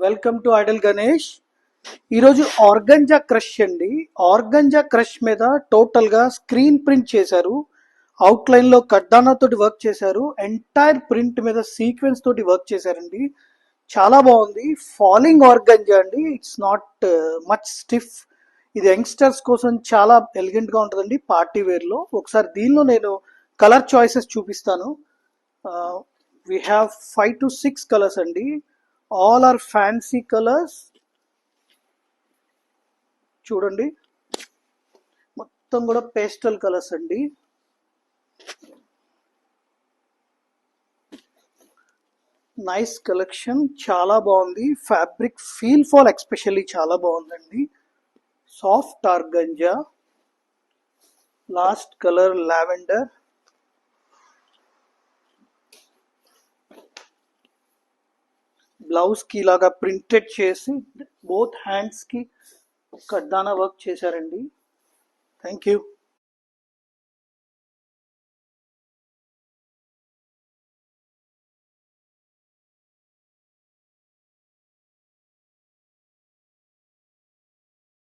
Welcome to Idol Ganesh. ఈరోజు organza crush అండి. Organza crush మీద టోటల్ గా స్క్రీన్ ప్రింట్ చేశారు. అవుట్ లైన్ లో కడ్డానా తోటి వర్క్ చేశారు. ఎంటైర్ ప్రింట్ మీద సీక్వెన్స్ తోటి వర్క్ చేశారండి. చాలా బాగుంది. ఫాలింగ్ ఆర్గంజా అండి. It's not much stiff. ఇది యంగ్స్టర్స్ కోసం చాలా ఎలిగెంట్ గా ఉంటుందండి పార్టీ వేర్ లో. ఒకసారి దీనిలో నేను కలర్ చాయిసెస్ చూపిస్తాను. వీ హ్యావ్ 5 to 6 కలర్స్ అండి. All are fancy colours. చూడండి, మొత్తం కూడా పేస్టల్ కలర్స్ అండి. నైస్ కలెక్షన్, చాలా బాగుంది. ఫ్యాబ్రిక్ ఫీల్ ఫాల్ ఎక్స్పెషల్లీ చాలా బాగుందండి. Soft organza. Last colour lavender. Blouse కి ఇలాగా ప్రింటెడ్ చేసి బోత్ హ్యాండ్స్ కి కడ్డానా వర్క్ చేశారండి. Thank you.